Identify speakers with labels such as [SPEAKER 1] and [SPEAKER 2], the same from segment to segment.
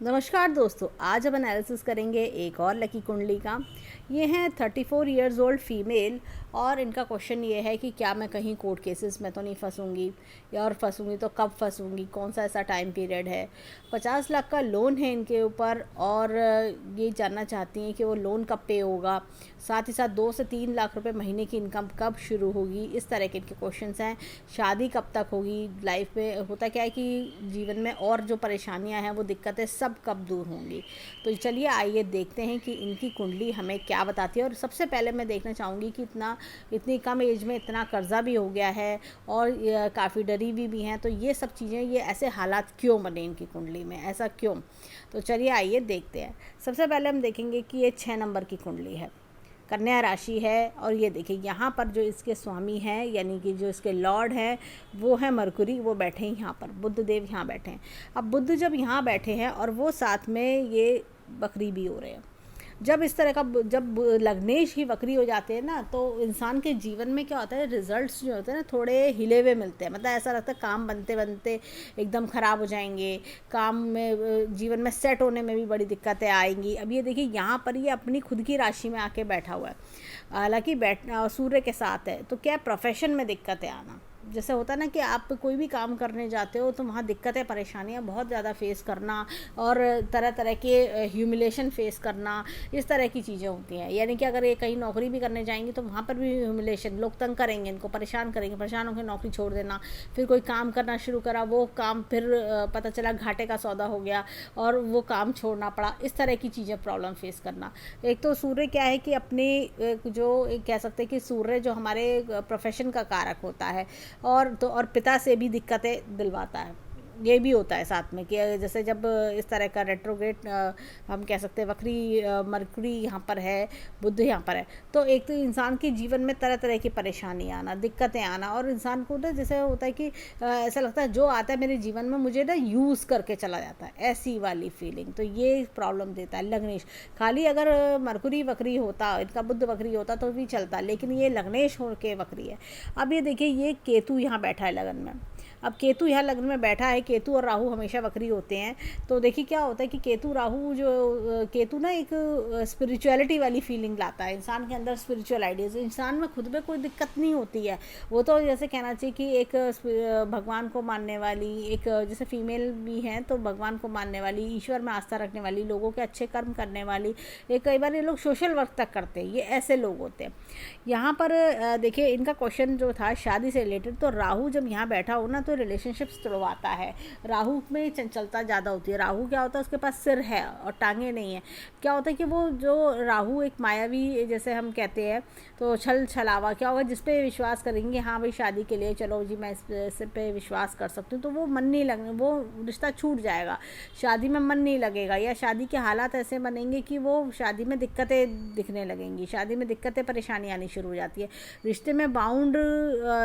[SPEAKER 1] नमस्कार दोस्तों, आज हम एनालिसिस करेंगे एक और लकी कुंडली का। ये हैं 34 इयर्स ओल्ड फीमेल और इनका क्वेश्चन ये है कि क्या मैं कहीं कोर्ट केसेस में तो नहीं फंसूंगी, या और फंसूंगी तो कब फंसूंगी, कौन सा ऐसा टाइम पीरियड है। 50 लाख का लोन है इनके ऊपर और ये जानना चाहती हैं कि वो लोन कब पे होगा, साथ ही साथ 2 से 3 लाख रुपए महीने की इनकम कब शुरू होगी। इस तरह के इनके क्वेश्चंस हैं। शादी कब तक होगी, लाइफ में होता क्या है कि जीवन में और जो परेशानियां हैं, वो दिक्कतें सब कब दूर होंगी। तो चलिए आइए देखते हैं कि इनकी कुंडली हमें क्या बताती है। और सबसे पहले मैं देखना चाहूँगी कि इतनी कम एज में इतना कर्जा भी हो गया है और काफ़ी डरी हुई भी हैं, तो ये सब चीज़ें, ये ऐसे हालात क्यों बने इनकी कुंडली में, ऐसा क्यों। तो चलिए आइए देखते हैं। सबसे पहले हम देखेंगे कि ये 6 नंबर की कुंडली है, कन्या राशि है। और ये देखिए यहाँ पर जो इसके स्वामी हैं, यानी कि जो इसके लॉर्ड हैं, वो है मरकुरी, वो बैठे हैं यहाँ पर, बुद्ध देव यहाँ बैठे हैं। अब बुद्ध जब यहाँ बैठे हैं और वो साथ में ये वक्री भी हो रहे हैं, जब इस तरह का, जब लग्नेश ही वक्री हो जाते हैं ना, तो इंसान के जीवन में क्या होता है, रिजल्ट्स जो होते हैं ना थोड़े हिले हुए मिलते हैं। मतलब ऐसा लगता है काम बनते बनते एकदम ख़राब हो जाएंगे, काम में, जीवन में सेट होने में भी बड़ी दिक्कतें आएंगी। अब ये देखिए यहाँ पर ये अपनी खुद की राशि में आके बैठा हुआ है, हालांकि सूर्य के साथ है, तो क्या प्रोफेशन में दिक्कतें आना। जैसे होता है ना कि आप कोई भी काम करने जाते हो तो वहाँ दिक्कतें परेशानियाँ बहुत ज़्यादा फेस करना और तरह तरह के ह्यूमिलेशन फेस करना, इस तरह की चीज़ें होती हैं। यानी कि अगर ये कहीं नौकरी भी करने जाएंगी तो वहाँ पर भी ह्यूमिलेशन, लोग तंग करेंगे, इनको परेशान करेंगे, परेशान होकर नौकरी छोड़ देना। फिर कोई काम करना शुरू करा, वो काम फिर पता चला घाटे का सौदा हो गया और वो काम छोड़ना पड़ा। इस तरह की चीज़ें प्रॉब्लम फेस करना। एक तो सूर्य क्या है कि अपने जो कह सकते हैं कि सूर्य जो हमारे प्रोफेशन का कारक होता है, और पिता से भी दिक्कतें दिलवाता है। ये भी होता है साथ में कि जैसे जब इस तरह का रेट्रोग्रेड, हम कह सकते हैं वक्री मरकरी यहाँ पर है, बुध यहाँ पर है, तो एक तो इंसान के जीवन में तरह तरह की परेशानी आना, दिक्कतें आना, और इंसान को ना जैसे होता है कि ऐसा लगता है जो आता है मेरे जीवन में मुझे ना यूज़ करके चला जाता है, ऐसी वाली फीलिंग। तो ये प्रॉब्लम देता है लग्नेश। खाली अगर मरकुरी वक्री होता, इनका बुध वक्री होता तो भी चलता, लेकिन ये लग्नेश हो के वक्री है। अब ये देखिए ये केतु यहाँ बैठा है लगन में। अब केतु यहाँ लग्न में बैठा है, केतु और राहु हमेशा वक्री होते हैं। तो देखिए क्या होता है कि केतु राहु जो, केतु ना एक स्पिरिचुअलिटी वाली फीलिंग लाता है इंसान के अंदर, स्पिरिचुअल आइडियाज। इंसान में खुद में कोई दिक्कत नहीं होती है, वो तो जैसे कहना चाहिए कि एक भगवान को मानने वाली, एक जैसे फीमेल भी हैं तो भगवान को मानने वाली, ईश्वर में आस्था रखने वाली, लोगों के अच्छे कर्म करने वाली, एक कई बार ये लोग सोशल वर्क तक करते हैं, ये ऐसे लोग होते हैं। यहाँ पर देखिए इनका क्वेश्चन जो था शादी से रिलेटेड, तो राहु जब यहाँ बैठा हो ना तो रिलेशनशिप्स तोड़वाता है। राहु में चंचलता ज़्यादा होती है। राहु क्या होता है, उसके पास सिर है और टांगे नहीं है। क्या होता है कि वो जो राहु एक मायावी, जैसे हम कहते हैं, तो छल छलावा क्या होगा, जिस पे विश्वास करेंगे, हाँ भाई शादी के लिए चलो जी मैं इस पे विश्वास कर सकती हूँ, तो वो मन नहीं लगने, वो रिश्ता छूट जाएगा, शादी में मन नहीं लगेगा, या शादी के हालात ऐसे बनेंगे कि वो शादी में दिक्कतें दिखने लगेंगी, शादी में दिक्कतें परेशानी आनी शुरू हो जाती है। रिश्ते में बाउंड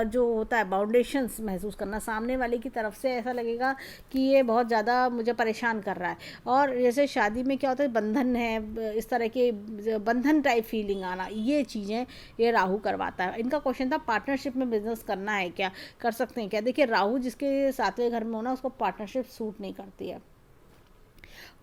[SPEAKER 1] जो होता है, बाउंडेशंस महसूस करना, सामने वाले की तरफ से ऐसा लगेगा कि ये बहुत ज़्यादा मुझे परेशान कर रहा है। और जैसे शादी में क्या होता है, बंधन है, इस तरह के बंधन टाइप फीलिंग आना, ये चीज़ें ये राहु करवाता है। इनका क्वेश्चन था पार्टनरशिप में बिजनेस करना है क्या, कर सकते हैं क्या। देखिए राहु जिसके 7वें घर में होना, उसको पार्टनरशिप सूट नहीं करती है।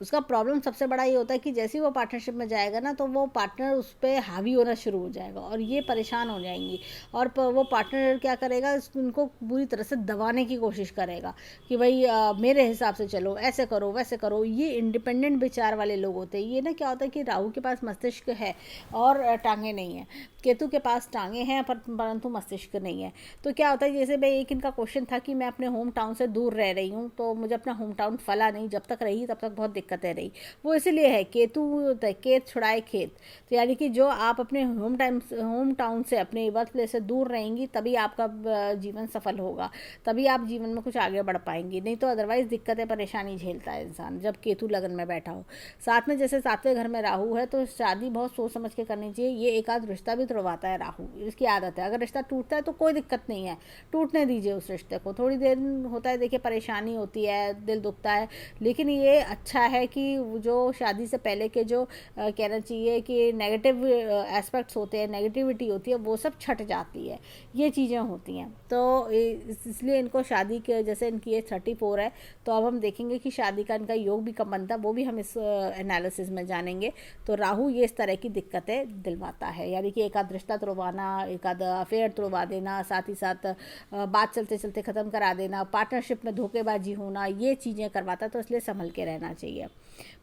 [SPEAKER 1] उसका प्रॉब्लम सबसे बड़ा ये होता है कि जैसे ही वो पार्टनरशिप में जाएगा ना, तो वो पार्टनर उस पर हावी होना शुरू हो जाएगा और ये परेशान हो जाएंगी। और वो पार्टनर क्या करेगा, उनको पूरी तरह से दबाने की कोशिश करेगा कि भाई मेरे हिसाब से चलो, ऐसे करो वैसे करो। ये इंडिपेंडेंट विचार वाले लोग होते हैं। ये ना क्या होता है कि राहु के पास मस्तिष्क है और टांगे नहीं है, केतु के पास टांगे हैं परंतु मस्तिष्क नहीं है। तो क्या होता है, जैसे भाई एक इनका क्वेश्चन था कि मैं अपने होम टाउन से दूर रह रही हूँ, तो मुझे अपना होम टाउन फला नहीं, जब तक रही तब तक बहुत दिक्कतें रही। वो इसलिए है, केतु केत छुड़ाए खेत। तो यानी कि जो आप अपने होम टाउन से, अपने बर्थ प्लेस से दूर रहेंगी, तभी आपका जीवन सफल होगा, तभी आप जीवन में कुछ आगे बढ़ पाएंगी, नहीं तो अदरवाइज दिक्कतें परेशानी झेलता है इंसान जब केतु लगन में बैठा हो। साथ में जैसे 7वें घर में राहु है, तो शादी बहुत सोच समझ के करनी चाहिए। ये एक आध रिश्ता भी तोड़वाता है राहु, इसकी आदत है। अगर रिश्ता टूटता है तो कोई दिक्कत नहीं है, टूटने दीजिए उस रिश्ते को। थोड़ी देर होता है देखिए, परेशानी होती है, दिल दुखता है, लेकिन ये अच्छा अच्छा है कि जो शादी से पहले के जो कहना चाहिए कि नेगेटिव एस्पेक्ट्स होते हैं, नेगेटिविटी होती है, वो सब छट जाती है, ये चीज़ें होती हैं। तो इसलिए इनको शादी के, जैसे इनकी एज 34 है, तो अब हम देखेंगे कि शादी का इनका योग भी कब बनता है, वो भी हम इस एनालिसिस में जानेंगे। तो राहु ये इस तरह की दिक्कतें दिलवाता है, यानी कि एक आध रिश्ता तोड़वाना, एक आध अफेयर तोड़वा देना, साथ ही साथ बात चलते चलते ख़त्म करा देना, पार्टनरशिप में धोखेबाजी होना, ये चीज़ें करवाता है। तो इसलिए संभल के रहना चाहिए।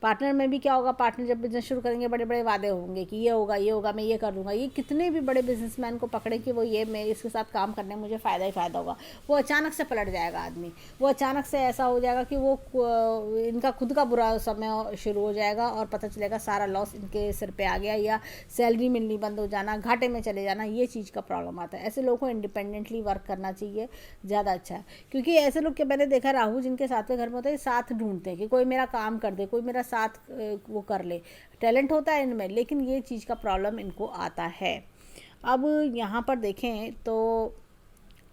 [SPEAKER 1] पार्टनर में भी क्या होगा, पार्टनर जब बिजनेस शुरू करेंगे बड़े बड़े वादे होंगे कि ये होगा, मैं ये कर दूंगा। ये कितने भी बड़े बिजनेसमैन को पकड़े कि वो ये मैं इसके साथ काम करने में मुझे फ़ायदा ही फ़ायदा होगा, वो अचानक से पलट जाएगा आदमी। वो अचानक से ऐसा हो जाएगा कि वो इनका खुद का बुरा समय शुरू हो जाएगा और पता चलेगा सारा लॉस इनके सिर पे आ गया, या सैलरी मिलनी बंद हो जाना, घाटे में चले जाना, ये चीज़ का प्रॉब्लम आता है। ऐसे लोगों को इंडिपेंडेंटली वर्क करना चाहिए, ज़्यादा अच्छा है। क्योंकि ऐसे लोग के मैंने देखा, राहु जिनके साथ में घर में होता है, साथ ढूंढते हैं कि कोई मेरा काम कर दे, कोई मेरा साथ वो कर ले। टैलेंट होता है इनमें, लेकिन ये चीज़ का प्रॉब्लम इनको आता है। अब यहाँ पर देखें तो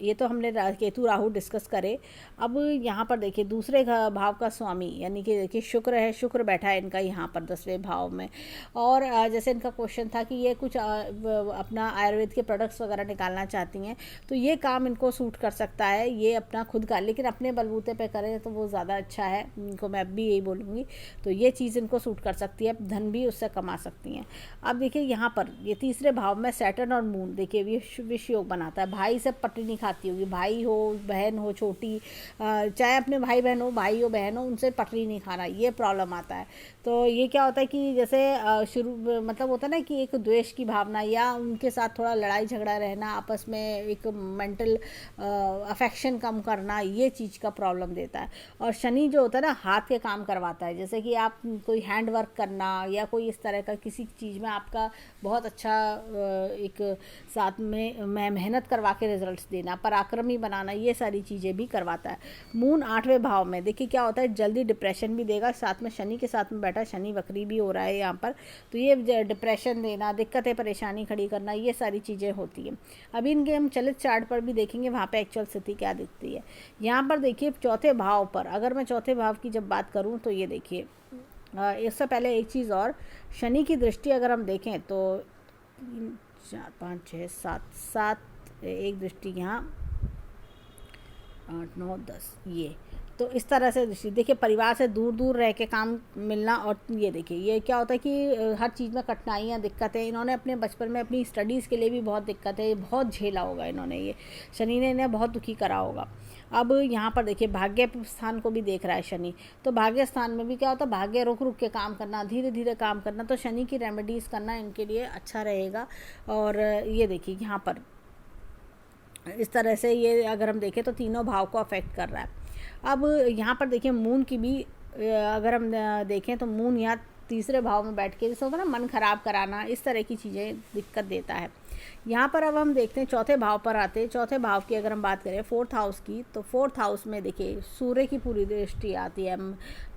[SPEAKER 1] ये तो हमने केतु राहु डिस्कस करे। अब यहाँ पर देखिए दूसरे भाव का स्वामी, यानी कि देखिए शुक्र है, शुक्र बैठा है इनका यहाँ पर 10वें भाव में। और जैसे इनका क्वेश्चन था कि ये कुछ अपना आयुर्वेद के प्रोडक्ट्स वगैरह निकालना चाहती हैं, तो ये काम इनको सूट कर सकता है, ये अपना खुद का, लेकिन अपने बलबूते पे करें तो वो ज़्यादा अच्छा है। इनको मैं भी यही बोलूँगी, तो ये चीज़ इनको सूट कर सकती है, धन भी उससे कमा सकती हैं। अब देखिए यहाँ पर ये तीसरे भाव में सैटर्न और मून, देखिए विष योग बनाता है। भाई से पटरी नहीं खाती होगी, भाई हो बहन हो छोटी, चाहे अपने भाई बहन हो, भाई हो बहन हो, उनसे पटरी नहीं खाना, ये प्रॉब्लम आता है। तो ये क्या होता है कि जैसे शुरू मतलब होता है ना कि एक द्वेष की भावना, या उनके साथ थोड़ा लड़ाई झगड़ा रहना, आपस में एक मेंटल अफेक्शन कम करना, ये चीज़ का प्रॉब्लम देता है। और शनि जो होता है ना, हाथ के काम करवाता है, जैसे कि आप कोई हैंड वर्क करना या कोई इस तरह का किसी चीज़ में आपका बहुत अच्छा एक साथ में मेहनत करवा के रिजल्ट्स देना, पराक्रमी बनाना, ये सारी चीज़ें भी करवाता है। मून 8वें भाव में देखिए क्या होता है, जल्दी डिप्रेशन भी देगा, साथ में शनि के साथ में बैठा, शनि वक्री भी हो रहा है यहाँ पर, तो ये डिप्रेशन देना, दिक्कतें परेशानी खड़ी करना, ये सारी चीज़ें होती हैं। अभी इनके हम चलित चार्ट पर भी देखेंगे, वहाँ पे एक्चुअल स्थिति क्या दिखती है। यहाँ पर देखिए चौथे भाव पर, अगर मैं चौथे भाव की जब बात करूँ तो ये देखिए, इससे पहले एक चीज़ और, शनि की दृष्टि अगर हम देखें तो 3 4 5 6 7 एक दृष्टि यहाँ, 8 9 10, ये तो इस तरह से दृष्टि देखिए, परिवार से दूर दूर रह के काम मिलना। और ये देखिए ये क्या होता है कि हर चीज़ में कठिनाइयाँ, दिक्कतें, इन्होंने अपने बचपन में अपनी स्टडीज़ के लिए भी बहुत दिक्कतें, बहुत झेला होगा इन्होंने, ये शनि ने इन्हें बहुत दुखी करा होगा। अब यहाँ पर देखिए भाग्य स्थान को भी देख रहा है शनि, तो भाग्य स्थान में भी क्या होता है, भाग्य रुक रुक के काम करना, धीरे धीरे काम करना, तो शनि की रेमेडीज़ करना इनके लिए अच्छा रहेगा। और ये देखिए यहाँ पर इस तरह से ये अगर हम देखें तो तीनों भाव को अफेक्ट कर रहा है। अब यहाँ पर देखिए मून की भी अगर हम देखें तो मून यहाँ तीसरे भाव में बैठ के जैसे होता है ना, मन खराब कराना, इस तरह की चीज़ें दिक्कत देता है। यहाँ पर अब हम देखते हैं चौथे भाव पर आते हैं। चौथे भाव की अगर हम बात करें 4th हाउस की, तो 4th हाउस में देखिए सूर्य की पूरी दृष्टि आती है,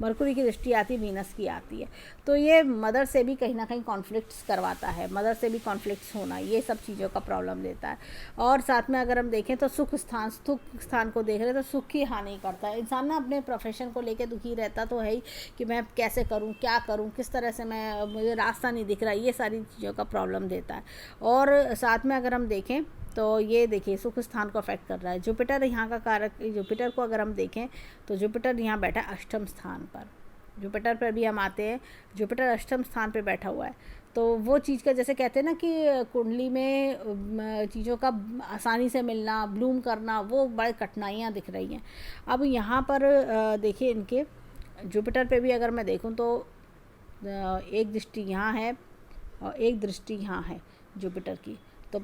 [SPEAKER 1] मरकुरी की दृष्टि आती है, वीनस की आती है। तो ये मदर से भी कहीं ना कहीं कॉन्फ्लिक्ट्स करवाता है, मदर से भी कॉन्फ्लिक्ट्स होना, ये सब चीज़ों का प्रॉब्लम देता है। और साथ में अगर हम देखें तो सुख स्थान को देख रहे हैं तो सुख की हानि करता है। इंसान ना अपने प्रोफेशन को लेकर दुखी रहता तो है ही कि मैं कैसे करूँ, क्या करूँ, किस तरह से मैं, मुझे रास्ता नहीं दिख रहा, ये सारी चीज़ों का प्रॉब्लम देता है। और साथ में अगर हम देखें तो ये देखिए सुख स्थान को अफेक्ट कर रहा है। जुपिटर यहाँ का कारक, जुपिटर को अगर हम देखें तो जुपिटर यहाँ बैठा है 8वें स्थान पर। जुपिटर पर भी हम आते हैं, जुपिटर 8वें स्थान पर बैठा हुआ है। तो वो चीज़ का जैसे कहते हैं ना कि कुंडली में चीज़ों का आसानी से मिलना, ब्लूम करना, वो बड़ी कठिनाइयाँ दिख रही हैं। अब यहाँ पर देखिए इनके जुपिटर पे भी अगर मैं देखूँ तो एक दृष्टि यहाँ है और एक दृष्टि यहाँ है जुपिटर की, तो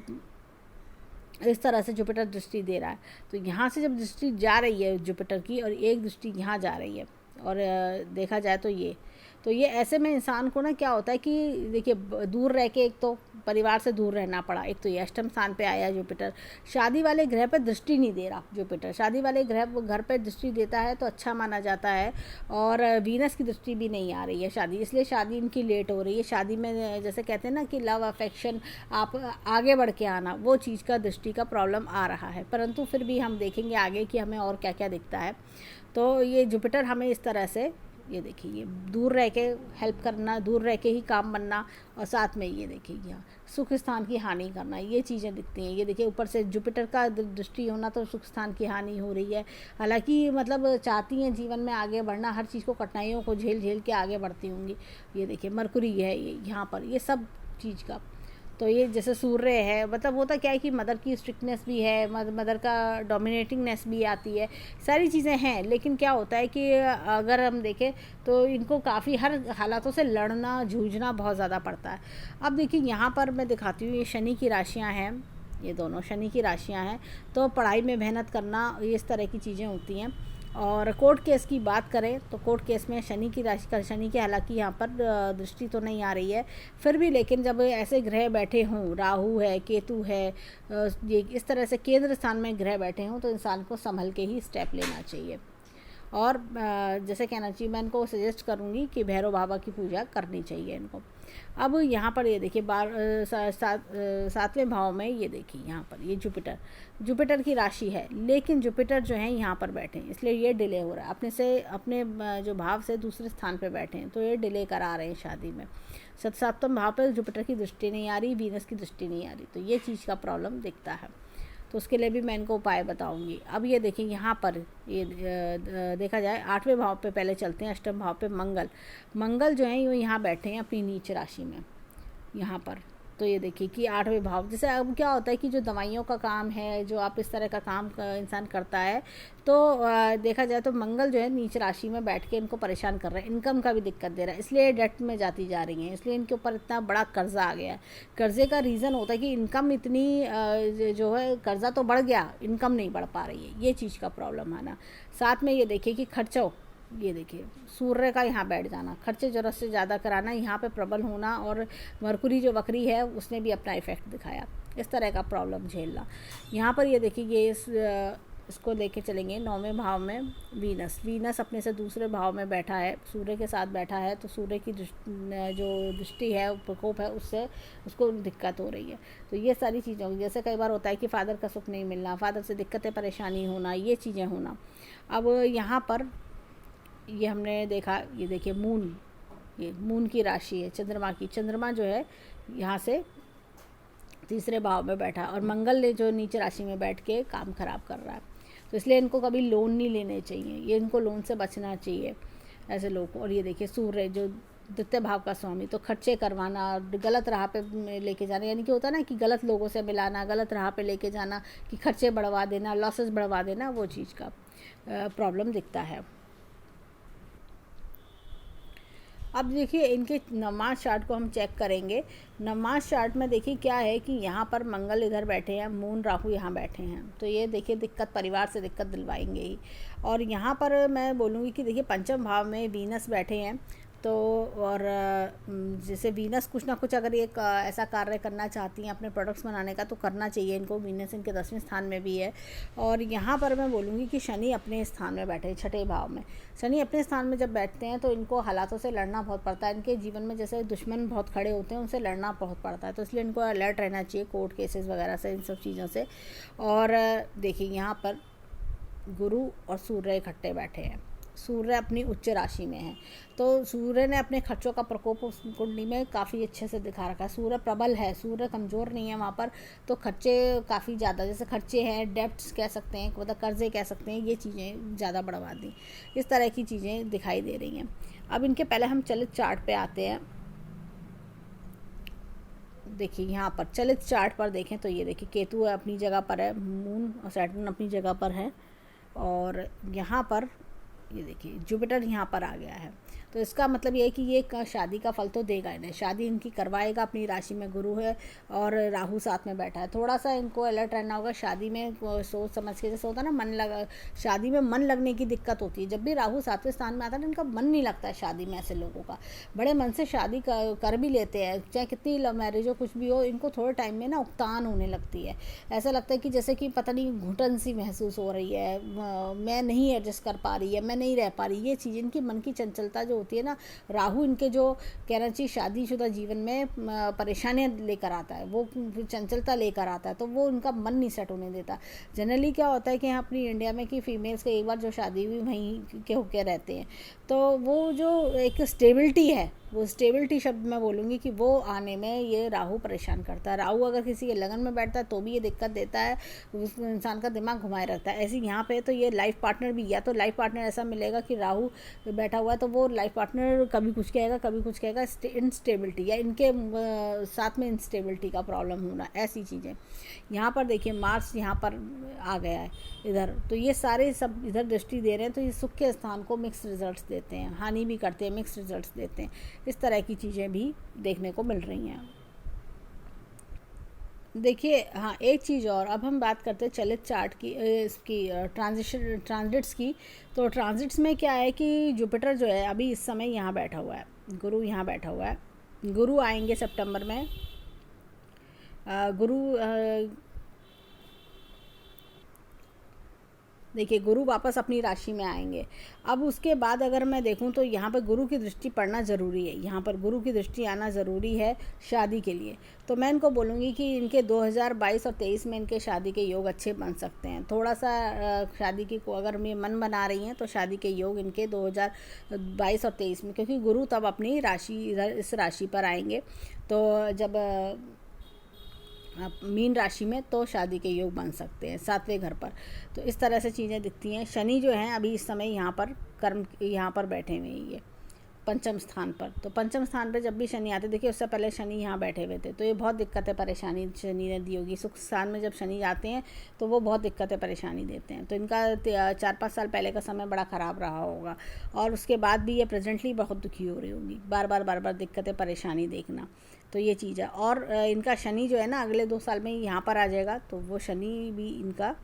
[SPEAKER 1] इस तरह से जुपिटर दृष्टि दे रहा है। तो यहाँ से जब दृष्टि जा रही है जुपिटर की और एक दृष्टि यहाँ जा रही है, और देखा जाए तो ये ऐसे में इंसान को ना क्या होता है कि देखिए दूर रह के, एक तो परिवार से दूर रहना पड़ा, एक तो ये 8वें स्थान पे आया जुपिटर। शादी वाले ग्रह पे दृष्टि नहीं दे रहा जुपिटर, शादी वाले ग्रह घर पे दृष्टि देता है तो अच्छा माना जाता है। और वीनस की दृष्टि भी नहीं आ रही है शादी, इसलिए शादी इनकी लेट हो रही है। शादी में जैसे कहते हैं ना कि लव अफेक्शन, आप आगे बढ़ के आना, वो चीज़ का दृष्टि का प्रॉब्लम आ रहा है। परंतु फिर भी हम देखेंगे आगे कि हमें और क्या क्या दिखता है। तो ये जुपिटर हमें इस तरह से ये देखिए, ये दूर रह के हेल्प करना, दूर रह के ही काम बनना, और साथ में ये देखिए यहाँ सुख स्थान की हानि करना, ये चीज़ें दिखती हैं। ये देखिए ऊपर से जुपिटर का दृष्टि होना, तो सुख स्थान की हानि हो रही है। हालांकि मतलब चाहती हैं जीवन में आगे बढ़ना, हर चीज़ को, कठिनाइयों को झेल झेल के आगे बढ़ती होंगी। ये देखिए मरकुरी है ये यहाँ पर, ये सब चीज़ का। तो ये जैसे सूर्य है, मतलब होता क्या है कि मदर की स्ट्रिक्टनेस भी है, मदर का डोमिनेटिंगनेस भी आती है, सारी चीज़ें हैं। लेकिन क्या होता है कि अगर हम देखें तो इनको काफ़ी हर हालातों से लड़ना, जूझना बहुत ज़्यादा पड़ता है। अब देखिए यहाँ पर मैं दिखाती हूँ, ये शनि की राशियाँ हैं, ये दोनों शनि की राशियाँ हैं। तो पढ़ाई में मेहनत करना, ये इस तरह की चीज़ें होती हैं। और कोर्ट केस की बात करें तो कोर्ट केस में शनि की राशि का, शनि की हालांकि यहाँ पर दृष्टि तो नहीं आ रही है, फिर भी लेकिन जब ऐसे ग्रह बैठे हों, राहु है, केतु है, ये इस तरह से केंद्र स्थान में ग्रह बैठे हों, तो इंसान को संभल के ही स्टेप लेना चाहिए। और जैसे कहना चाहिए, मैं इनको सजेस्ट करूँगी कि भैरव बाबा की पूजा करनी चाहिए इनको। अब यहाँ पर ये देखिए सातवें भाव में ये देखिए यहाँ पर ये जुपिटर की राशि है, लेकिन जुपिटर जो है यहाँ पर बैठे हैं, इसलिए ये डिले हो रहा है। अपने जो भाव से दूसरे स्थान पे बैठे हैं, तो ये डिले करा रहे हैं शादी में। सप्तम भाव पर जुपिटर की दृष्टि नहीं आ रही, वीनस की दृष्टि नहीं आ रही, तो ये चीज़ का प्रॉब्लम दिखता है। तो उसके लिए भी मैं इनको उपाय बताऊंगी। अब ये देखिए यहाँ पर ये देखा जाए 8वें भाव पे पहले चलते हैं। अष्टम भाव पे मंगल जो है वो यहाँ बैठे हैं अपनी नीच राशि में यहाँ पर। तो ये देखिए कि 8वें भाव, जैसे अब क्या होता है कि जो दवाइयों का काम है, जो आप इस तरह का काम इंसान करता है, तो देखा जाए तो मंगल जो है नीच राशि में बैठ के इनको परेशान कर रहे हैं, इनकम का भी दिक्कत दे रहा है, इसलिए डेट में जाती जा रही हैं, इसलिए इनके ऊपर इतना बड़ा कर्जा आ गया है। कर्जे का रीज़न होता है कि इनकम इतनी जो है, कर्जा तो बढ़ गया, इनकम नहीं बढ़ पा रही है, ये चीज़ का प्रॉब्लम आना। साथ में ये देखिए कि खर्चों, ये देखिए सूर्य का यहाँ बैठ जाना, खर्चे ज़रूरत से ज़्यादा कराना, यहाँ पे प्रबल होना, और मरकुरी जो वक्री है उसने भी अपना इफेक्ट दिखाया, इस तरह का प्रॉब्लम झेलना। यहाँ पर ये देखिए ये इसको लेके चलेंगे 9वें भाव में वीनस अपने से दूसरे भाव में बैठा है, सूर्य के साथ बैठा है, तो सूर्य की जो दृष्टि है, प्रकोप है, उससे उसको दिक्कत हो रही है। तो ये सारी चीज़ें होंगी। जैसे कई बार होता है कि फादर का सुख नहीं मिलना, फादर से दिक्कतें परेशानी होना, ये चीज़ें होना। अब यहाँ पर ये हमने देखा, ये देखिए ये मून की राशि है, चंद्रमा जो है यहाँ से तीसरे भाव में बैठा, और मंगल ने जो नीचे राशि में बैठ के काम खराब कर रहा है। तो इसलिए इनको कभी लोन नहीं लेने चाहिए, ये इनको लोन से बचना चाहिए ऐसे लोग को। और ये देखिए सूर्य जो द्वितीय भाव का स्वामी, तो खर्चे करवाना, गलत राह पे लेके जाना, यानी कि होता है ना कि गलत लोगों से मिलाना, गलत राह पे लेके जाना, कि खर्चे बढ़वा देना, लॉसेस बढ़वा देना, वो चीज़ का प्रॉब्लम दिखता है। अब देखिए इनके नवमास चार्ट को हम चेक करेंगे। नवमास चार्ट में देखिए क्या है कि यहाँ पर मंगल इधर बैठे हैं, मून राहु यहाँ बैठे हैं, तो ये देखिए दिक्कत, परिवार से दिक्कत दिलवाएंगे ही। और यहाँ पर मैं बोलूँगी कि देखिए पंचम भाव में वीनस बैठे हैं, तो और जैसे वीनस कुछ ना कुछ अगर ये ऐसा कार्य करना चाहती हैं अपने प्रोडक्ट्स बनाने का, तो करना चाहिए इनको। वीनस इनके 10वें स्थान में भी है। और यहाँ पर मैं बोलूँगी कि शनि अपने स्थान में बैठे, छठे भाव में। शनि अपने स्थान में जब बैठते हैं तो इनको हालातों से लड़ना बहुत पड़ता है। इनके जीवन में जैसे दुश्मन बहुत खड़े होते हैं, उनसे लड़ना बहुत पड़ता है, तो इसलिए इनको अलर्ट रहना चाहिए कोर्ट केसेस वगैरह से, इन सब चीज़ों से। और देखिए यहाँ पर गुरु और सूर्य इकट्ठे बैठे हैं। सूर्य अपनी उच्च राशि में है, तो सूर्य ने अपने खर्चों का प्रकोप उस कुंडली में काफ़ी अच्छे से दिखा रखा है। सूर्य प्रबल है, सूर्य कमज़ोर नहीं है वहाँ पर, तो खर्चे काफ़ी ज़्यादा, जैसे खर्चे हैं, डेब्ट्स कह सकते हैं, मतलब कर्जे कह सकते हैं, ये चीज़ें ज़्यादा बढ़वा दी, इस तरह की चीज़ें दिखाई दे रही हैं। अब इनके पहले हम चलित चार्ट पे आते हैं। देखिए यहाँ पर चलित चार्ट पर देखें तो ये देखिए केतु अपनी जगह पर है, मून और सैटर्न अपनी जगह पर है, और यहाँ पर ये देखिए जुपिटर यहाँ पर आ गया है। तो इसका मतलब ये है कि ये शादी का फल तो देगा इन्हें, शादी इनकी करवाएगा। अपनी राशि में गुरु है और राहु साथ में बैठा है, थोड़ा सा इनको अलर्ट रहना होगा शादी में, सोच समझ के। जैसे होता है ना शादी में मन लगने की दिक्कत होती है, जब भी राहु 7वें स्थान में आता है तो इनका मन नहीं लगता है शादी में। ऐसे लोगों का बड़े मन से शादी कर भी लेते हैं, चाहे कितनी लव मैरिज हो, कुछ भी हो, इनको थोड़े टाइम में ना उकतान होने लगती है। ऐसा लगता है कि जैसे कि पता नहीं घुटन सी महसूस हो रही है, मैं नहीं एडजस्ट कर पा रही है, मैं नहीं रह पा रही, ये चीज़ इनकी मन की चंचलता जो होती है ना, राहु इनके जो कहना चाहिए शादीशुदा जीवन में परेशानियाँ लेकर आता है, वो चंचलता लेकर आता है, तो वो उनका मन नहीं सेट होने देता। जनरली क्या होता है कि यहाँ अपनी इंडिया में कि फीमेल्स के एक बार जो शादी हुई वहीं के होके रहते हैं, तो वो जो एक स्टेबिलिटी है, वो स्टेबिलिटी शब्द मैं बोलूँगी कि वो आने में ये राहु परेशान करता है। राहु अगर किसी के लगन में बैठता है तो भी ये दिक्कत देता है, उस इंसान का दिमाग घुमाए रहता है। ऐसे यहाँ पे तो ये लाइफ पार्टनर भी, या तो लाइफ पार्टनर ऐसा मिलेगा कि राहु बैठा हुआ है तो वो लाइफ पार्टनर कभी कुछ कहेगा कभी कुछ कहेगा, इंस्टेबिलिटी या इनके साथ में इंस्टेबिलिटी का प्रॉब्लम होना, ऐसी चीज़ें। यहाँ पर देखिए मार्स यहाँ पर आ गया है इधर, तो ये सारे सब इधर दृष्टि दे रहे हैं, तो ये सुख के स्थान को मिक्स रिजल्ट्स देते हैं, हानि भी करते हैं, मिक्स रिजल्ट्स देते हैं। इस तरह की चीज़ें भी देखने को मिल रही हैं। देखिए हाँ, एक चीज़ और, अब हम बात करते हैं चलित चार्ट की, इसकी ट्रांजिट्स की। तो ट्रांजिट्स में क्या है कि जुपिटर जो है अभी इस समय यहाँ बैठा हुआ है, गुरु यहाँ बैठा हुआ है। गुरु आएंगे सितंबर में, गुरु देखिए गुरु वापस अपनी राशि में आएंगे। अब उसके बाद अगर मैं देखूं तो यहाँ पर गुरु की दृष्टि पड़ना ज़रूरी है, यहाँ पर गुरु की दृष्टि आना ज़रूरी है शादी के लिए। तो मैं इनको बोलूँगी कि इनके 2022 और 23 में इनके शादी के योग अच्छे बन सकते हैं। थोड़ा सा शादी की को अगर मैं मन बना रही हैं तो शादी के योग इनके 2022 और 23 में, क्योंकि गुरु तब अपनी राशि इधर इस राशि पर आएंगे, तो जब मीन राशि में, तो शादी के योग बन सकते हैं 7वें घर पर। तो इस तरह से चीज़ें दिखती हैं। शनि जो हैं अभी इस समय यहाँ पर यहाँ पर बैठे हुए हैं, ये पंचम स्थान पर। तो पंचम स्थान पर जब भी शनि आते, देखिए उससे पहले शनि यहाँ बैठे हुए थे, तो ये बहुत दिक्कतें परेशानी शनि ने दी होगी। सुख स्थान में जब शनि आते हैं तो वो बहुत दिक्कतें परेशानी देते हैं। तो इनका 4-5 साल पहले का समय बड़ा ख़राब रहा होगा, और उसके बाद भी ये प्रेजेंटली बहुत दुखी हो रही होंगी, बार बार दिक्कतें परेशानी देखना। तो ये चीज़ है। और इनका शनि जो है ना अगले 2 साल में यहाँ पर आ जाएगा, तो वो शनि भी इनका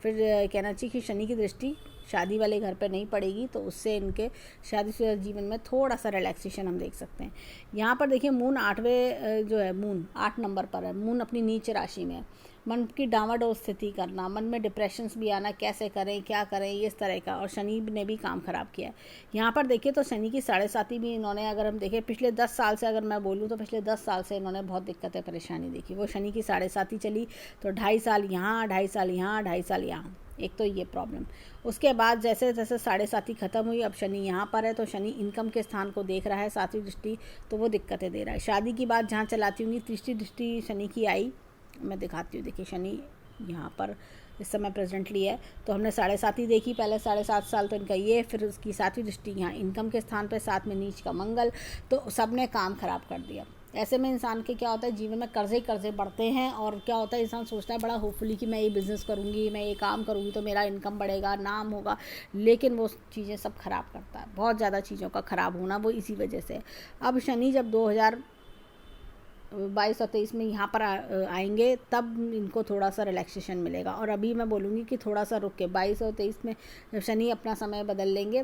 [SPEAKER 1] फिर कहना चाहिए कि शनि की दृष्टि शादी वाले घर पर नहीं पड़ेगी, तो उससे इनके शादीशुदा जीवन में थोड़ा सा रिलैक्सेशन हम देख सकते हैं। यहाँ पर देखिए मून 8वें जो है, मून 8 नंबर पर है, मून अपनी नीच राशि में है। मन की डावाडोल स्थिति करना, मन में डिप्रेशंस भी आना, कैसे करें क्या करें, ये इस तरह का। और शनि ने भी काम ख़राब किया है। यहाँ पर देखिए तो शनि की 7.5 भी इन्होंने, अगर हम देखें पिछले 10 साल से, अगर मैं बोलूँ तो पिछले 10 साल से इन्होंने बहुत दिक्कतें परेशानी देखी। वो शनि की 7.5 चली तो 2.5 साल यहाँ, 2.5 साल यहाँ, 2.5 साल यहाँ, एक तो ये प्रॉब्लम। उसके बाद जैसे जैसे 7.5 ख़त्म हुई, अब शनि यहाँ पर है, तो शनि इनकम के स्थान को देख रहा है 7वीं दृष्टि, तो वो दिक्कतें दे रहा है। शादी की बात जहाँ चलाती होंगी, तीसरी दृष्टि शनि की आई, मैं दिखाती हूँ। देखिए शनि यहाँ पर इस समय प्रेजेंटली है, तो हमने 7.5 देखी पहले, 7.5 साल तो इनका ये, फिर उसकी 7वीं दृष्टि यहाँ इनकम के स्थान पर, साथ में नीच का मंगल, तो सब ने काम ख़राब कर दिया। ऐसे में इंसान के क्या होता है, जीवन में कर्जे कर्जे बढ़ते हैं, और क्या होता है इंसान सोचता है बड़ा होपफुली कि मैं ये बिज़नेस करूँगी, मैं ये काम करूँगी तो मेरा इनकम बढ़ेगा, नाम होगा, लेकिन वो चीज़ें सब ख़राब करता है। बहुत ज़्यादा चीज़ों का ख़राब होना वो इसी वजह से। अब शनि जब 2022 और 23 में यहाँ पर आएंगे, तब इनको थोड़ा सा रिलैक्सेशन मिलेगा। और अभी मैं बोलूँगी कि थोड़ा सा रुक के 22 और 23 में जब शनि अपना समय बदल लेंगे,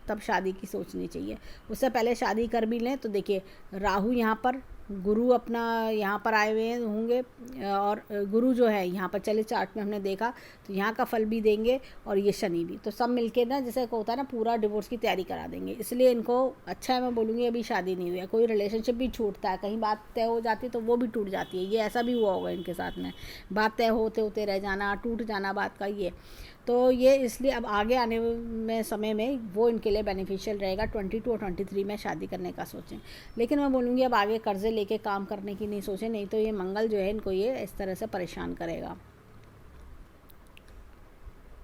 [SPEAKER 1] तब शादी की सोचनी चाहिए। उससे पहले शादी कर भी लें तो देखिए राहु यहाँ पर, गुरु अपना यहाँ पर आए हुए होंगे, और गुरु जो है यहाँ पर चले चार्ट में हमने देखा तो यहाँ का फल भी देंगे, और ये शनि भी, तो सब मिलके ना जैसे होता है ना पूरा डिवोर्स की तैयारी करा देंगे। इसलिए इनको अच्छा है, मैं बोलूँगी अभी शादी नहीं हुई है। कोई रिलेशनशिप भी छूटता है, कहीं बात तय हो जाती है तो वो भी टूट जाती है। ये ऐसा भी हुआ होगा इनके साथ में, बात तय होते होते रह जाना, टूट जाना बात का, ये तो ये इसलिए अब आगे आने में समय में वो इनके लिए बेनिफिशियल रहेगा। 22 और 23 में शादी करने का सोचें, लेकिन मैं बोलूँगी अब आगे कर्जे लेके काम करने की नहीं सोचें, नहीं तो ये मंगल जो है इनको ये इस तरह से परेशान करेगा।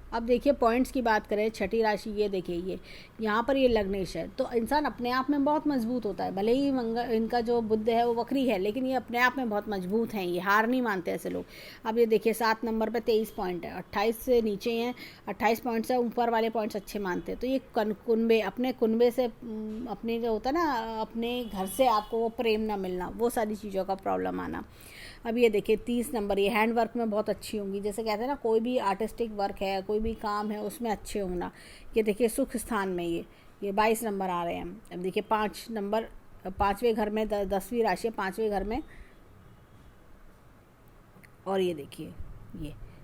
[SPEAKER 1] अब देखिए पॉइंट्स की बात करें, छठी राशि, ये देखिए ये यहाँ पर ये लग्नेश है, तो इंसान अपने आप में बहुत मजबूत होता है। भले ही मंगल इनका जो बुध है वो वक्री है, लेकिन ये अपने आप में बहुत मजबूत हैं, ये हार नहीं मानते ऐसे लोग। अब ये देखिए 7 नंबर पे 23 पॉइंट है, 28 से नीचे हैं 28 पॉइंट्स है, ऊपर वाले पॉइंट्स अच्छे मानते हैं। तो ये कुनबे, अपने कुनबे से, अपने जो होता है ना, अपने घर से आपको वो प्रेम ना मिलना, वो सारी चीज़ों का प्रॉब्लम आना। अब ये देखिए 30 नंबर, ये हैंड वर्क में बहुत अच्छी होंगी, जैसे कहते हैं ना कोई भी आर्टिस्टिक वर्क है, कोई भी काम है उसमें अच्छे होना। ये देखिए सुख स्थान में ये 22 नंबर आ रहे हैं। अब देखिए 5 नंबर, 5वें घर में, 10वीं राशि 5वें घर में, और ये देखिए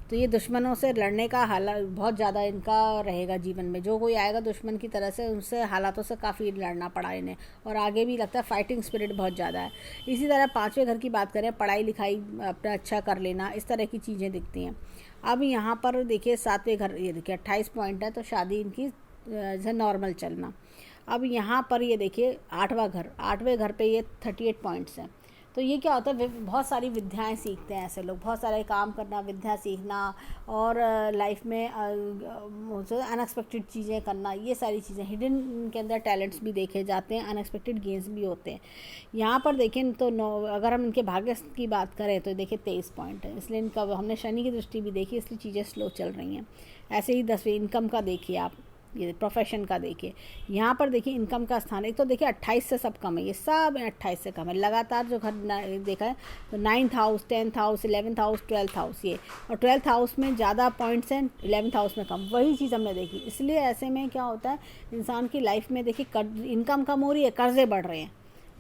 [SPEAKER 1] तो ये दुश्मनों से लड़ने का हालात बहुत ज़्यादा इनका रहेगा जीवन में। जो कोई आएगा दुश्मन की तरह से, उनसे हालातों से काफ़ी लड़ना पड़ा इन्हें, और आगे भी लगता है फाइटिंग स्पिरिट बहुत ज़्यादा है। इसी तरह 5वें घर की बात करें, पढ़ाई लिखाई अपना अच्छा कर लेना, इस तरह की चीज़ें दिखती हैं। अब यहाँ पर देखिए 7वें घर, ये देखिए 28 पॉइंट है, तो शादी इनकी जैसे नॉर्मल चलना। अब यहाँ पर ये देखिए 8वें घर पे ये 38 पॉइंट्स हैं। तो ये क्या होता है, बहुत सारी विद्याएं सीखते हैं ऐसे लोग, बहुत सारे काम करना, विद्या सीखना, और लाइफ में अनएक्सपेक्टेड चीज़ें करना, ये सारी चीज़ें हिडन के अंदर टैलेंट्स भी देखे जाते हैं, अनएक्सपेक्टेड गेन्स भी होते हैं। यहाँ पर देखें तो अगर हम इनके भाग्य की बात करें तो देखिए 23 पॉइंट है, इसलिए इनका हमने शनि की दृष्टि भी देखी, इसलिए चीज़ें स्लो चल रही हैं। ऐसे ही 10वीं इनकम का देखिए आप, ये प्रोफेशन का देखिए, यहाँ पर देखिए इनकम का स्थान, एक तो देखिए 28 से सब कम है, ये सब 28 से कम है। लगातार जो घर देखा है तो 9th house, 10th house, 11th house, 12th house, ये और 12th हाउस में ज़्यादा पॉइंट्स हैं, 11th हाउस में कम, वही चीज़ हमने देखी। इसलिए ऐसे में क्या होता है इंसान की लाइफ में, देखिए इनकम कम हो रही है, कर्जे बढ़ रहे हैं।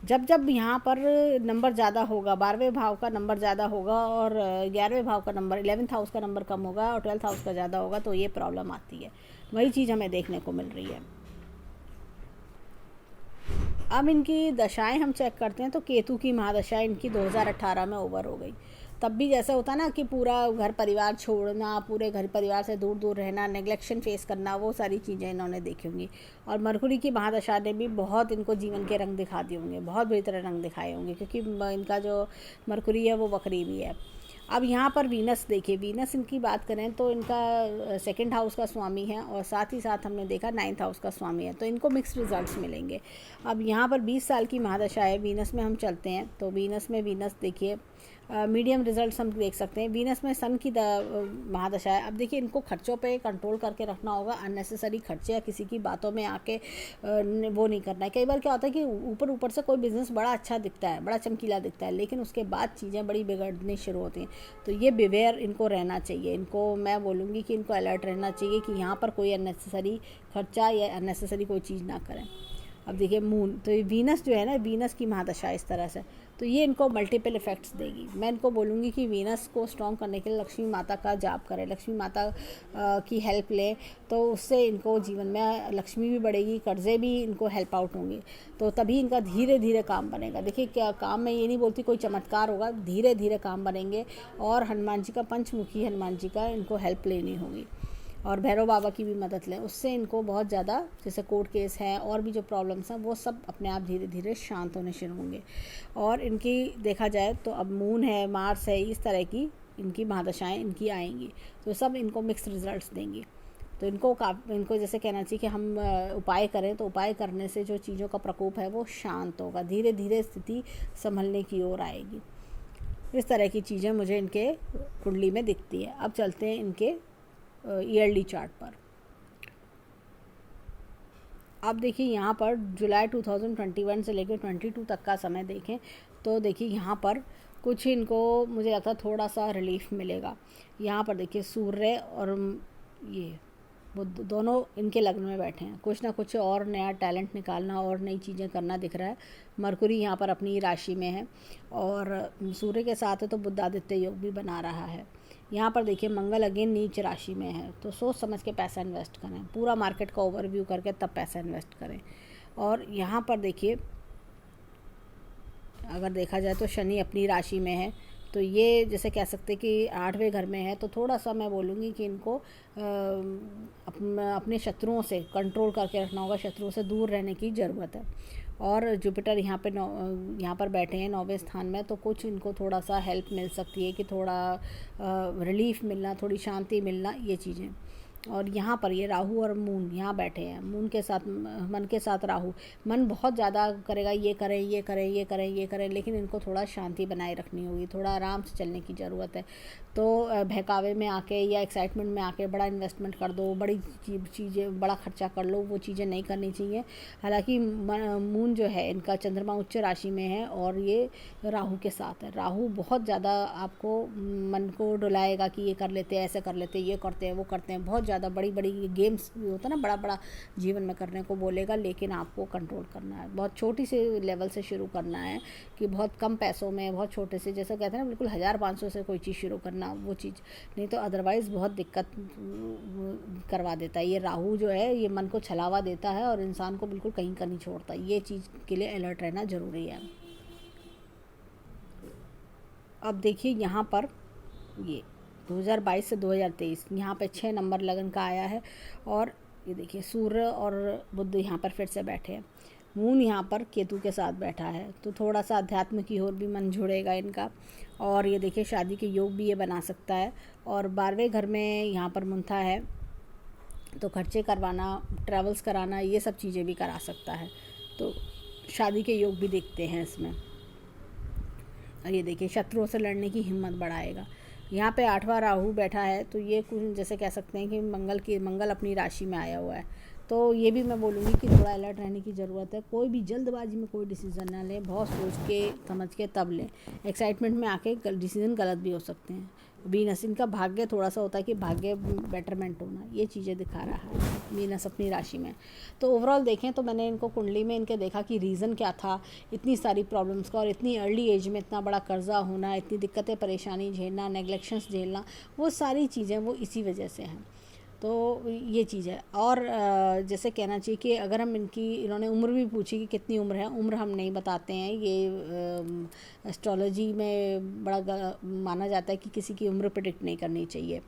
[SPEAKER 1] जब जब यहाँ पर नंबर ज़्यादा होगा, 12वें भाव का नंबर ज़्यादा होगा और 11वें भाव का नंबर, 11th हाउस का नंबर कम होगा और 12th हाउस का ज़्यादा होगा, तो ये प्रॉब्लम आती है। वही चीज़ हमें देखने को मिल रही है। अब इनकी दशाएं हम चेक करते हैं तो केतु की महादशा इनकी 2018 में ओवर हो गई। तब भी जैसा होता ना कि पूरा घर परिवार छोड़ना, पूरे घर परिवार से दूर दूर रहना, नेग्लेक्शन फेस करना, वो सारी चीज़ें इन्होंने देखी होंगी। और मरकुरी की महादशा ने भी बहुत इनको जीवन के रंग दिखा दिए होंगे, बहुत बुरी तरह रंग दिखाए होंगे, क्योंकि इनका जो मरकुरी है वो वक्री भी है। अब यहाँ पर वीनस देखिए, वीनस इनकी बात करें तो इनका 2nd हाउस का स्वामी है और साथ ही साथ हमने देखा 9th हाउस का स्वामी है, तो इनको मिक्स्ड रिजल्ट्स मिलेंगे। अब यहाँ पर 20 साल की महादशा है, वीनस में हम चलते हैं तो वीनस देखिए मीडियम रिजल्ट्स हम देख सकते हैं। वीनस में सन की महादशा है। अब देखिए इनको खर्चों पे कंट्रोल करके रखना होगा, अननेसेसरी खर्चे या किसी की बातों में आके वो नहीं करना है। कई बार क्या होता है कि ऊपर ऊपर से कोई बिज़नेस बड़ा अच्छा दिखता है, बड़ा चमकीला दिखता है, लेकिन उसके बाद चीज़ें बड़ी बिगड़नी शुरू होती हैं। तो ये बिवेयर इनको रहना चाहिए, इनको मैं बोलूँगी कि इनको अलर्ट रहना चाहिए कि यहाँ पर कोई अननेसेसरी खर्चा या अननेसेसरी कोई चीज़ ना करें। अब देखिए मून, तो ये वीनस जो है ना, वीनस की महादशा इस तरह से, तो ये इनको मल्टीपल इफ़ेक्ट्स देगी। मैं इनको बोलूँगी कि वीनस को स्ट्रॉन्ग करने के लिए लक्ष्मी माता का जाप करें, लक्ष्मी माता की हेल्प लें, तो उससे इनको जीवन में लक्ष्मी भी बढ़ेगी, कर्जे भी इनको हेल्प आउट होंगे, तो तभी इनका धीरे धीरे काम बनेगा। देखिए क्या काम, मैं ये नहीं बोलती कोई चमत्कार होगा, धीरे धीरे काम बनेंगे। और हनुमान जी का, पंचमुखी हनुमान जी का इनको हेल्प लेनी होगी, और भैरव बाबा की भी मदद लें, उससे इनको बहुत ज़्यादा, जैसे कोर्ट केस हैं और भी जो प्रॉब्लम्स हैं वो सब अपने आप धीरे धीरे शांत होने शुरू होंगे। और इनकी देखा जाए तो अब मून है, मार्स है, इस तरह की इनकी महादशाएं इनकी आएंगी, तो सब इनको मिक्स रिजल्ट्स देंगी। तो इनको जैसे कहना चाहिए कि हम उपाय करें, तो उपाय करने से जो चीज़ों का प्रकोप है वो शांत होगा, धीरे धीरे स्थिति संभलने की ओर आएगी। इस तरह की चीज़ें मुझे इनके कुंडली में दिखती है। अब चलते हैं इनके ईयरली चार्ट पर। अब देखिए यहाँ पर जुलाई 2021 से लेकर 22 तक का समय देखें तो देखिए यहाँ पर कुछ इनको मुझे लगता है थोड़ा सा रिलीफ मिलेगा। यहाँ पर देखिए सूर्य और ये वो दोनों इनके लग्न में बैठे हैं, कुछ ना कुछ और नया टैलेंट निकालना और नई चीज़ें करना दिख रहा है। मरकुरी यहाँ पर अपनी राशि में है और सूर्य के साथ है तो बुधादित्य योग भी बना रहा है। यहाँ पर देखिए मंगल अगेन नीच राशि में है, तो सोच समझ के पैसा इन्वेस्ट करें, पूरा मार्केट का ओवरव्यू करके तब पैसा इन्वेस्ट करें। और यहाँ पर देखिए अगर देखा जाए तो शनि अपनी राशि में है, तो ये जैसे कह सकते कि 8वें घर में है, तो थोड़ा सा मैं बोलूँगी कि इनको अपने शत्रुओं से कंट्रोल करके रखना होगा, शत्रुओं से दूर रहने की ज़रूरत है। और जुपिटर यहाँ पर बैठे हैं 9वें स्थान में, तो कुछ इनको थोड़ा सा हेल्प मिल सकती है कि थोड़ा रिलीफ मिलना, थोड़ी शांति मिलना, ये चीज़ें। और यहाँ पर ये राहु और मून यहाँ बैठे हैं, मून के साथ मन के साथ राहु, मन बहुत ज़्यादा करेगा, ये करें ये करें ये करें ये करें, लेकिन इनको थोड़ा शांति बनाए रखनी होगी, थोड़ा आराम से चलने की ज़रूरत है। तो बहकावे में आके या एक्साइटमेंट में आके बड़ा इन्वेस्टमेंट कर दो, बड़ी चीज़ें, बड़ा खर्चा कर लो, वो चीज़ें नहीं करनी चाहिए। हालांकि मून जो है इनका चंद्रमा उच्च राशि में है और ये राहु के साथ है। राहु बहुत ज़्यादा आपको मन को डुलाएगा कि ये कर लेते हैं, ऐसे कर लेते हैं, ये करते हैं, वो करते हैं, बहुत ज़्यादा बड़ी बड़ी गेम्स होता है ना, बड़ा बड़ा जीवन में करने को बोलेगा, लेकिन आपको कंट्रोल करना है, बहुत छोटी से लेवल से शुरू करना है, कि बहुत कम पैसों में, बहुत छोटे से, जैसे कहते हैं ना, बिल्कुल 1500 से कोई चीज़ शुरू करना, वो चीज़ नहीं तो अदरवाइज़ बहुत दिक्कत करवा देता है। ये राहु जो है ये मन को छलावा देता है और इंसान को बिल्कुल कहीं का नहीं छोड़ता। ये चीज़ के लिए अलर्ट रहना ज़रूरी है। अब देखिए यहाँ पर ये 2022 से 2023 यहाँ पे 6 नंबर लगन का आया है, और ये देखिए सूर्य और बुध यहाँ पर फिर से बैठे हैं, मून यहाँ पर केतु के साथ बैठा है, तो थोड़ा सा अध्यात्म की ओर भी मन जुड़ेगा इनका। और ये देखिए शादी के योग भी ये बना सकता है। और 12वें घर में यहाँ पर मुंथा है, तो खर्चे करवाना, ट्रैवल्स कराना, ये सब चीज़ें भी करा सकता है, तो शादी के योग भी देखते हैं इसमें। और ये देखिए शत्रुओं से लड़ने की हिम्मत बढ़ाएगा। यहाँ पे 8वां राहु बैठा है, तो ये कुछ जैसे कह सकते हैं कि मंगल अपनी राशि में आया हुआ है, तो ये भी मैं बोलूँगी कि थोड़ा अलर्ट रहने की ज़रूरत है। कोई भी जल्दबाजी में कोई डिसीज़न ना लें, बहुत सोच के समझ के तब लें। एक्साइटमेंट में आके डिसीज़न गलत भी हो सकते हैं। वीनस इनका भाग्य थोड़ा सा होता है कि भाग्य बेटरमेंट होना, ये चीज़ें दिखा रहा है वीनस अपनी राशि में। तो ओवरऑल देखें तो मैंने इनको कुंडली में इनके देखा कि रीज़न क्या था इतनी सारी प्रॉब्लम्स का, और इतनी अर्ली एज में इतना बड़ा कर्जा होना, इतनी दिक्कतें परेशानी झेलना, नेग्लेक्शंस झेलना, वो सारी चीज़ें वो इसी वजह से हैं। तो ये चीज़ है। और जैसे कहना चाहिए कि अगर हम इन्होंने उम्र भी पूछी कि कितनी उम्र है, उम्र हम नहीं बताते हैं, ये एस्ट्रोलॉजी में बड़ा माना जाता है कि किसी की उम्र प्रेडिक्ट नहीं करनी चाहिए।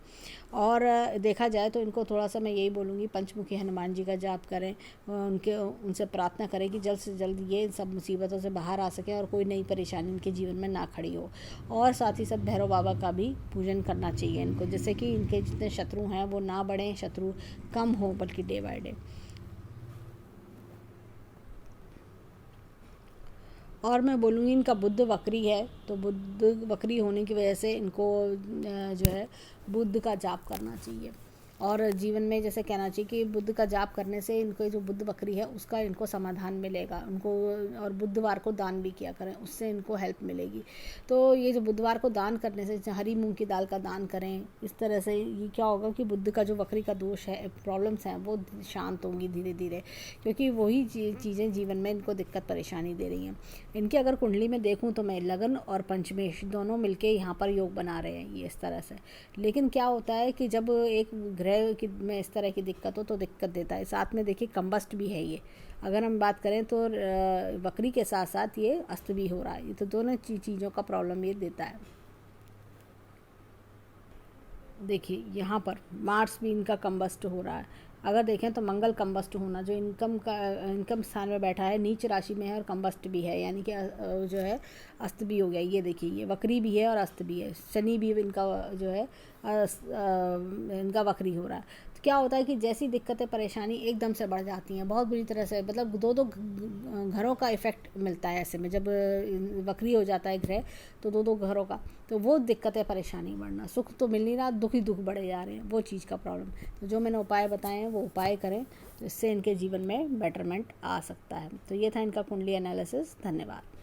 [SPEAKER 1] और देखा जाए तो इनको थोड़ा सा मैं यही बोलूँगी, पंचमुखी हनुमान जी का जाप करें, उनसे प्रार्थना करें कि जल्द से जल्द ये सब मुसीबतों से बाहर आ सकें और कोई नई परेशानी इनके जीवन में ना खड़ी हो। और साथ ही साथ भैरव बाबा का भी पूजन करना चाहिए इनको, जिससे कि इनके जितने शत्रु हैं वो ना बढ़ें, शत्रु कम हो, बल्कि डे बाय डे। और मैं बोलूँगी इनका बुध वक्री है, तो बुध वक्री होने की वजह से इनको जो है बुध का जाप करना चाहिए। और जीवन में जैसे कहना चाहिए कि बुध का जाप करने से इनको जो बुध वक्री है उसका इनको समाधान मिलेगा उनको। और बुधवार को दान भी किया करें, उससे इनको हेल्प मिलेगी। तो ये जो बुधवार को दान करने से, हरी मूंग की दाल का दान करें, इस तरह से ये क्या होगा कि बुध का जो वक्री का दोष है, प्रॉब्लम्स हैं, वो शांत होंगी धीरे धीरे, क्योंकि वही चीज़ें जीवन में इनको दिक्कत परेशानी दे रही हैं। इनके अगर कुंडली में देखूँ तो मैं लगन और पंचमेश दोनों मिलके यहाँ पर योग बना रहे हैं ये इस तरह से। लेकिन क्या होता है कि जब एक ग्रह में इस तरह की दिक्कत हो तो दिक्कत देता है। साथ में देखिए कंबस्ट भी है ये, अगर हम बात करें तो वक्री के साथ साथ ये अस्त भी हो रहा है, ये तो दोनों चीज़ों का प्रॉब्लम ये देता है। देखिए यहाँ पर मार्स भी इनका कंबस्ट हो रहा है। अगर देखें तो मंगल कंबस्ट होना, जो इनकम स्थान में बैठा है, नीच राशि में है और कंबस्ट भी है, यानी कि जो है अस्त भी हो गया। ये देखिए ये वक्री भी है और अस्त भी है। शनि भी इनका जो है इनका वक्री हो रहा है। तो क्या होता है कि जैसी दिक्कतें परेशानी एकदम से बढ़ जाती हैं, बहुत बुरी तरह से, मतलब दो घरों का इफ़ेक्ट मिलता है ऐसे में। जब वक्री हो जाता है ग्रह तो दो घरों का, तो वो दिक्कतें परेशानी बढ़ना, सुख तो मिल नहीं रहा, दुख ही दुख बढ़े जा रहे हैं, वो चीज़ का प्रॉब्लम। तो जो मैंने उपाय बताए हैं वो उपाय करें, तो इससे इनके जीवन में बेटरमेंट आ सकता है। तो ये था इनका कुंडली एनालिसिस। धन्यवाद।